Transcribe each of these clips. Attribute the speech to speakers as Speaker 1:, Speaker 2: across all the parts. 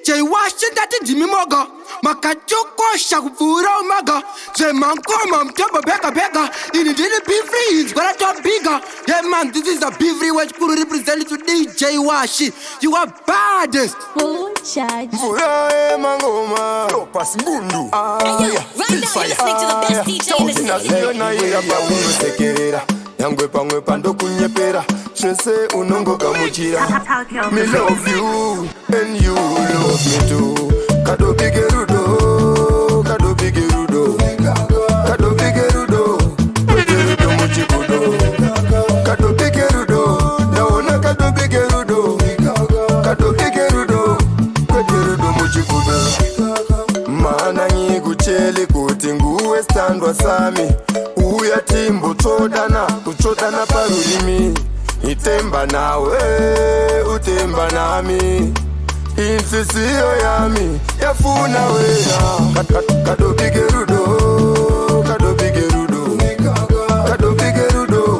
Speaker 1: DJ Washington Jimmy Moga makachokosha kuvura umaga zvemankoma mutombo bega bega ini ndiri bifree gwarato bigger. Yeah man, this is a bifree wachikuru represented to DJ Washi. You are baddest.
Speaker 2: Full charge.
Speaker 3: Mvura mangoma Topas Ngundu.
Speaker 2: Hey yo, right now you're listening to the best DJ in the city.
Speaker 3: Yangwe pangwe pando kunyepera Shese unongo kamuchira Me love you and you love me too. Kado bigerudo, kado bigerudo, kado bigerudo, kweterudo muchikudo, kado bigerudo, naona kado bigerudo, kado bigerudo, kweterudo muchikudo. Mana nyikuchele kuti nguwe standwa sami. Uya timbo kuchodana parurimi. Itemba nawe, utemba nami. Insisiyo yami, yafuna wena. Kado bigerudo, kado bigerudo, kado bigerudo,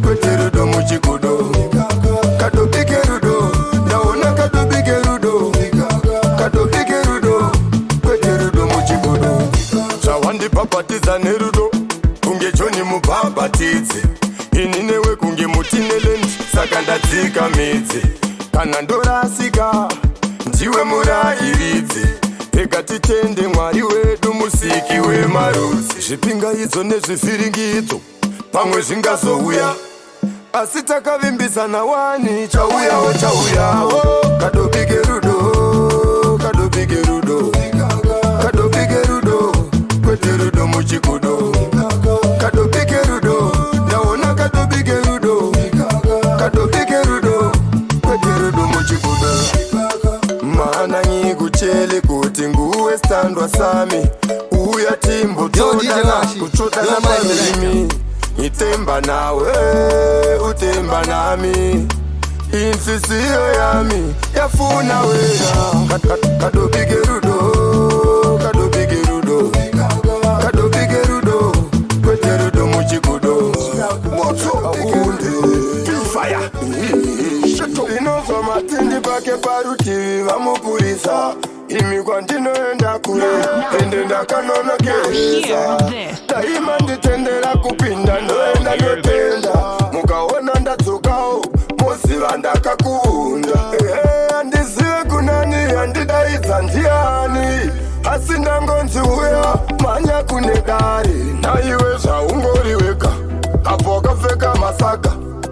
Speaker 3: kweterudo muchikudo, kado bigerudo, naona kado bigerudo, kado bigerudo, kweterudo muchikudo. Chawandi papatiza nerudo, kunge Johnny mubabatizi. Ininewe kunge mutineleni, sakandadzika midzi. Kana ndorasika ndiwe murairidzi, ega titende Mwari wedu musiki wemarudzi. Zvipingaidzo nezvivhiringidzo pamwe zvingazouya, asi takavimbisana wani chauyawo chauyawo. Kado bigerudo, kado bigerudo, kado bigerudo, kweterudo muchikudo, kado bigerudo, naona kado bigerudo, kado bigerudo, kweterudo muchikudo. Mana nyikuchele kuti nguwe standwa sami. Uya timbo kuchodana parurimi. Itemba nawe, utemba nami. Insisiyo yami, yafuna wena. Kado bigerudo, kado bigerudo, kado bigerudo, kweterudo muchikudo. Moto bigerudo, fire. Inova matindi pake parutivi vamupurisa. Imi kwandinoenda kure ende ndakanonokeresa. Daima nditendera kupinda ndoenda ndotenda. Mukaona ndadzokawo moziva ndakakuunda. Andizive kunani andidaidza ndiani, asi ndangonzi uya manya kune dare. Naiwe zvaungori wega apo wakapfeka masaga,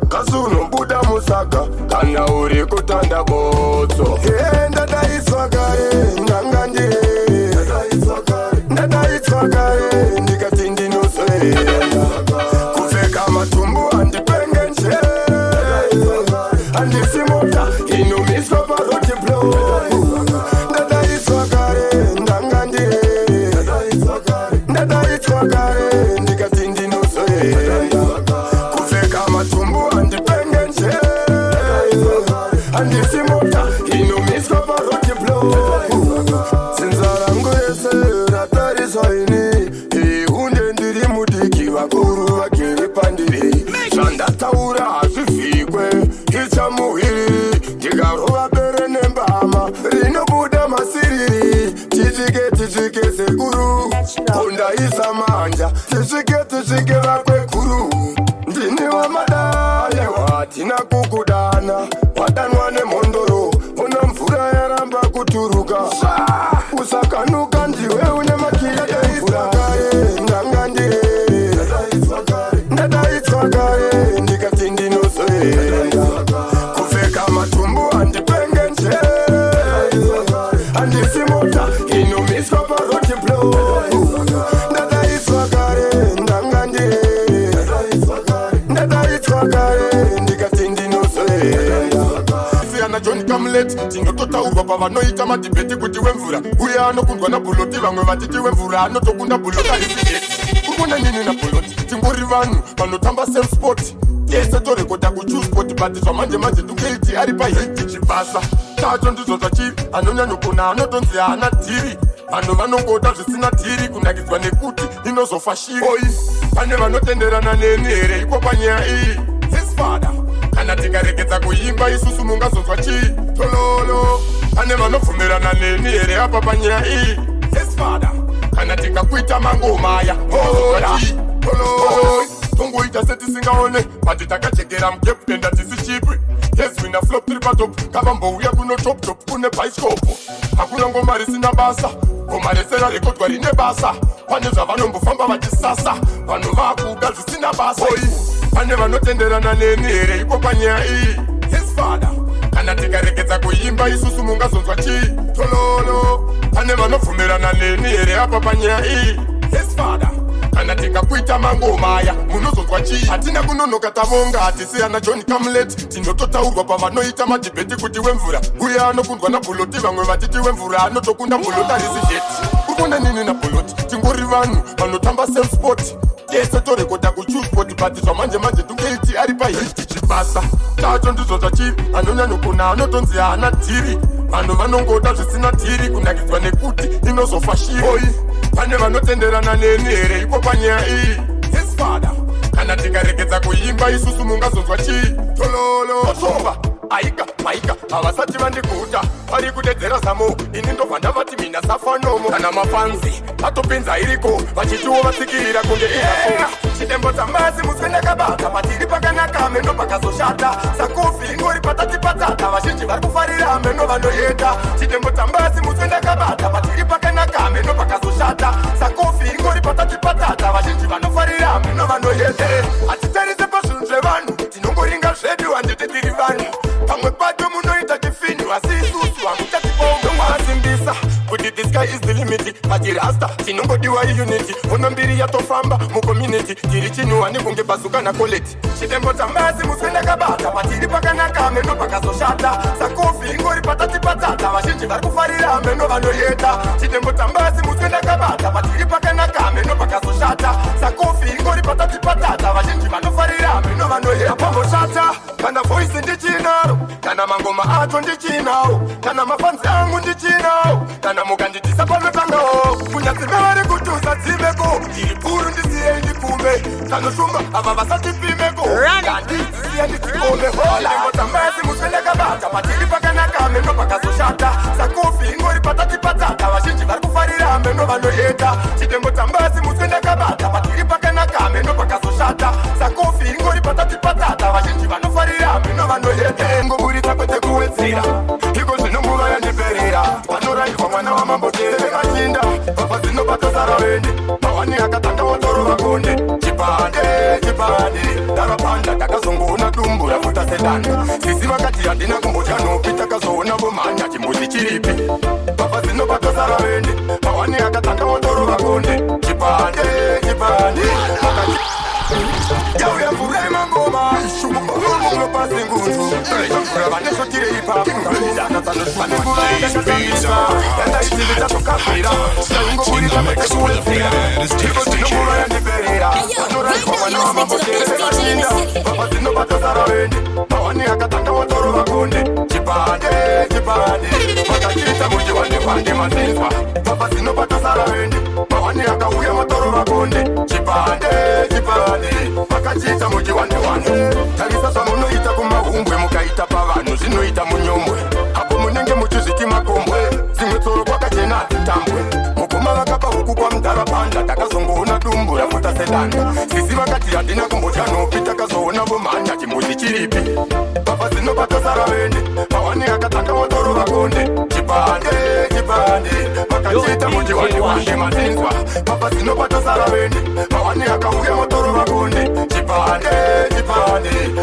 Speaker 3: kasi unobuda musaka kana uri kutanda botso. Ndadaiswa kare ndanga ndire, ndadaiswa kare ndikati ndinozoenda. Kupfeka matumbu handipenge njere, handisi mota inomiswa paroti blow. Ndadaiswa kare ndanga ndire, ndadaiswa kare ndikati ndinozoenda. Kupfeka matumbu handipenge njere, handisi mota inomiswa paroti blow. Sinzarangu yese ratariswa ini, hunde ndiri mudiki vakuru vakiri pandiri. Zvandataura hazvifikwe ichamuhiri, ndikarova bere nembama rinobuda masiriri. Tichike sekuru, kundaisa manja, tichike vakwe kuru. Ndini wamadaya watina kukudana, wadanwa nemhondoro, una mvura yaramba kuturuka. Usakanuka ndiwe une makira emvura. Ndanga ndire, ndadaiswa kare ndikati ndinozoenda. Kupfeka matumbu handipenge njere, handisi mota inomiswa paroti blow. Ndadaiswa kare ndanga ndire, ndadaiswa kare ndikati ndinozoenda. Siyana John Kamlet tinototaurwa pavanoita madhibheti kuti wemvura uya anokundwa nabhuloti, vamwe vatiti wemvura anotokunda bhuloti arifideti. Kurikona nini nabhuloti, tingori vanhu vanotamba same sport. Tese torekota kuchoose sport, but zvamanje manje tungeiti ari pahiti chibasa. Tacho ndizvo zvachivi anonyanyokona anotonzi haana dhiri. Vanhu vanongota zvisina dhiri kunakidzwa nekuti inozofashiri. Pane vanotenderana neni here iko panyaya iyi. His father kana tikarekedza kuimba isusu mungazonzwa chii tololo pane vanobvumirana neni here apa panyaya iyi yes father kana tikakuita mangoma aya ora tololo tongoita setisingaone pati takachekera mukepu enda tisi chipri yes wina flop tiri patop kavambouya kuno top top kune bhaisikopo hakuna ngoma risina basa ngoma resera rekodwa rine basa pane zvavanombofamba vachisasa vanhu vakuda zvisina basa pane vanotenderana neni here iko panyaya iyi yes father kana tikarekedza kuimba isusu mungazonzwa chii tololo pane vanobvumirana neni here apa panyaya iyi yes father kana tikakuita mangoma aya munozonzwa chii hatina kunonoka tavonga hatisiyana John Camlet tinototaurwa pavanoita madhibheti kuti wemvura uye anokundwa nabhuloti vamwe vatiti wemvura anotokunda bhuloti harisijeti urikuona nini nabhuloti tingori vanhu vanotamba selfsport tese torekoda kuchusport but zvamanje manje tungeiti ari pahiti chibasa tacho ndizvo zvachivi anonyanyokuna anotonzi haana dhiri vanhu vanongoda zvisina dhiri kunakidzwa nekuti inozofa shiri pane vanotenderana neni here iko panyaya iyi yes father kana tikarekedza kuimba isusu mungazonzwa chii tololo otomba aika maika havasati vandiguta vari kudedzera zamo ini ndobva ndavati mina safanomo kana mafanzi vatopinza iriko vachitiwo vatsikirira kunge inaso chidembo dzambazi muswe ndakabata patiri pakanaka meno pakazoshata sakofi ingori patati patata vazhinji vari kufarira meno vanoyeta chidembo dzambazi muswe ndakabata patiri pakanaka meno pakazoshata sakofi ingori patati patata vazhinji vanofarira meno vanoyeta hatitarise pazvinhu zvevanhu tinongoringa zvedu handiti tiri vanhu pamwe pato munoita chifinhu asi isusu hamutatipaundongwasimbisa kuti the sky is the limit patirasta tinongodiwa iunity ono mbiri yatofamba mucommunity tiri chinuhani kunge bazuka nakoleti chidembo dzambazi muswe ndakabata patiri pakanaka meno pakazoshata sakofi ingori patati patata vazhinji vari kufarira meno vanoyeta chidembo dzambazi muswe ndakabata patiri pakanaka meno pakazoshata sakofi ingori patati patata vazhinji vanofarira meno vanoyeta pamboshata kana voice ndichinaro kana mangoma acho ndichinawo kana mafanzi angu ndichinawo kana mukanditisa panotangawo kunyazi mevari kutuza dzimeko tiri puru ndisiye ndikumbe kanoshumba ava vasati pimeko kandisiye nditikome holambotambazi muswendakabata patiri pakanaka meno pakazoshata sakofi ingori patati patata vazhinji vari kufarira meno vanoyeta chidembotambazi muswendakabata patiri pakanaka meno pakazoshata sakofi ingori patati patata vazhinji vanofarira meno vanoyeta ngoburita kwete kuwedzira iko zvino nguva yandiperera vanorayirwa mwana wamambotere machinda baba dzinobata vendi mawani akatanga watoro vakonde chipande darapanda takazongoona dumbu rafuta sedanda sisi vakati handina kumbotya nopi takazoona vomhanya chimbuzi chiripi baba dzinobata vendi mawani akatanga watoro vakonde chipande yauya mvura yemangoma unopasi ngunzu mvura vanesotire ipapo vanenguva yakasambisa yandaitindi tatokafira saingoburika kwetekuwedzira iko zvinonguva yandiperera vanorayirwa mwana wamambotere vachinda baba dzinobata vendi mawani akatanga watoro vakonde chipande vakachiita muti wande mazinzwa baba dzinobata vendi mawani akauya matoro vakonde chipande vakachiita muti wande tarisa zvamunoita kumahungwe mukaita pavanhu zvinoita munyombwe apo munenge muchizviti makombwe dzimwe tsoro kwakachena atitambwe mugoma vakapa huku kwamudharapanda takazongoona dumbu rafuta sedanda sisi vakati handina kumbotya nopi takazoona vomhanya chimbuzi chiripi baba dzinobata vendi mawani akatanga watoro vakonde chipande vakachiita muti wande mazinzwa baba dzinobata vendi mawani akauya matoro vakonde chipande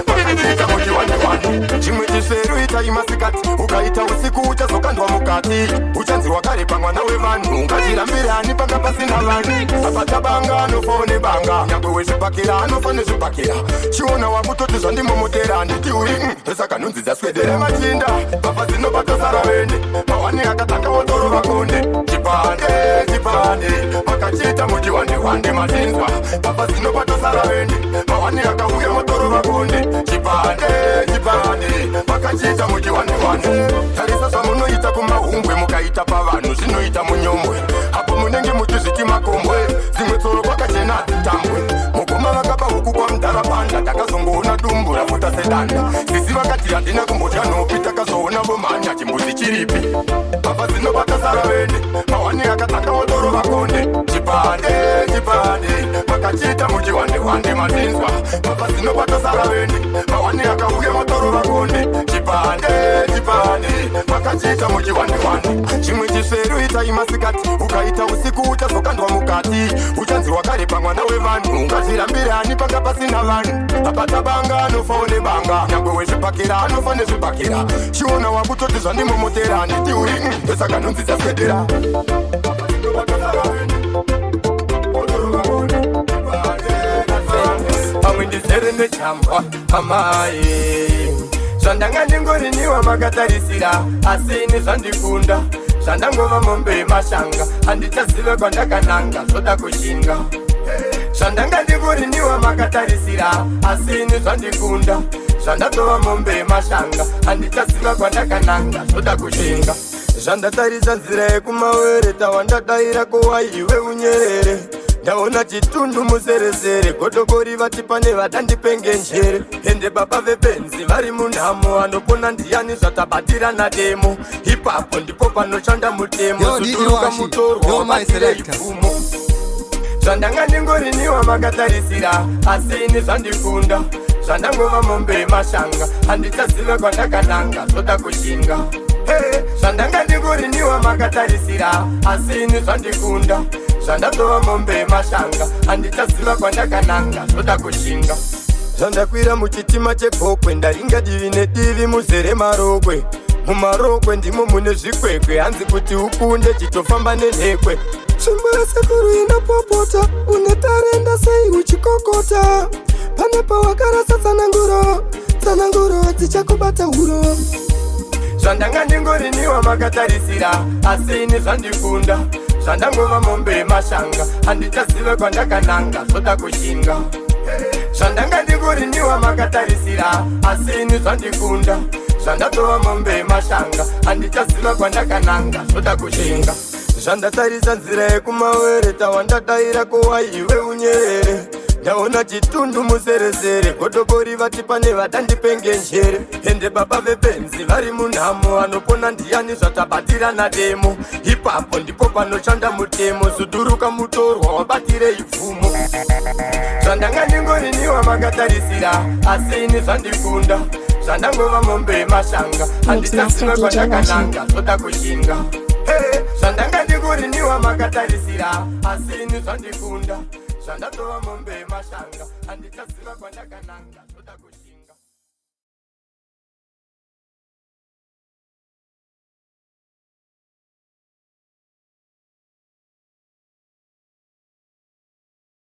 Speaker 3: vakachiita muti wande chimwe chisveru itai masikati ukaita usiku uchazokandwa mukati uchanzirwa kare pamwana wevanhu ungachirambirani panga pasina vanhu apatabanga anofone banga nyangwe wezvibhakira anofane zvibhakira chiona wakutoti zvandimomotera nditi uri resaka nhunzi dzaswedere machinda baba dzinobata vendi mawani akatanga watoro vakonde chipande vakachiita muti wande mazinzwa baba dzinobata vendi mawani akauya matoro vakonde chipande vakachiita muti wande tarisa zvamunoita kumahungwe mukaita pavanhu zvinoita munyombwe apo munenge muchizviti makombwe dzimwe tsoro kwakachena atitambwe mugoma vakapa huku kwamudharapanda takazongoona dumbu rafuta sedanda sisi matinzwa mapasino patosara vendi mawani akavuke matoro vakondi chipande makachita muchiwaniwani chimwe chisveru itai masikati ukaita usiku uchazokandwa mukati uchanziwa kare pamwana wevanhu ungazvirambire ani panga pasina vanhu apatabanga anofaone banga nyangwe wezvipakira anofane zvipakira chiona wakutoti zvandimomotera nditiuri ndosaka nhunzi dzaswedera pamwe ndizere nechambwa amai zvandanga ndingoriniwa makatarisira asi nezvandikunda zvandangova mombe mashanga handichazive kwandakananga zvoda kushinga zvandanga ndingoriniwa makatarisira asi nezvandikunda zvandatova mombe mashanga handichaziva kwandakananga zvoda kushinga zvandatarisa nzira yekumawere tawandadaira kowaiwe unyerere ndaona chitundu muzeresere godokori vati pane vadandipenge njere ende baba vebenzi vari munhamo vanopona ndiyani zvatabatira nademo ipapo ndipo panoshanda mutemo zuturuka mutorwa wabatire ipfumo zvandanga ndingoriniwa makatarisira asi nezvandikunda zvandangova mombe mashanga handichazive kwandakananga zvoda kushinga zvandanga ndingoriniwa makatarisira asi nezvandikunda zvandatova mombe mashanga handichaziva kwandakananga zvoda kushinga zvandakwira muchitima chegokwe ndaringa divi nedivi muzere marokwe mumarokwe ndimo mune zvikwekwe hanzi kuti ukunde chitofamba nenhekwe tsvimbo yasekuru inopopota une tarenda sei uchikokota pane pawakarasa tsananguro dzichakubata huro zvandanga ndingoriniwa makatarisira asi nezvandikunda zvandangova mombe mashanga handichazive kwandakananga zvoda kushinga zvandanga ndingoriniwa makatarisira asi nezvandikunda zvandatova mombe mashanga handichaziva kwandakananga zvoda kushinga zvandatarisa nzira yekumawere tawandadaira kowaiwe unyerere ndaona chitundu muzeresere godokori vati pane vadandipenge njere ende baba vebenzi vari munhamo vanopona ndiyani zvatabatira nademo ipapo ndipo panoshanda mutemo zuduruka mutorwa wabatire ipfumo zvandanga ndingoriniwa makatarisira asi nezvandikunda zvandangova mombe mashanga handichaziva kwandakananga zvoda kushinga zvandanga ndingoriniwa makatarisira asi nezvandikunda zvandatova mombe mashanga handichaziva kwandakananga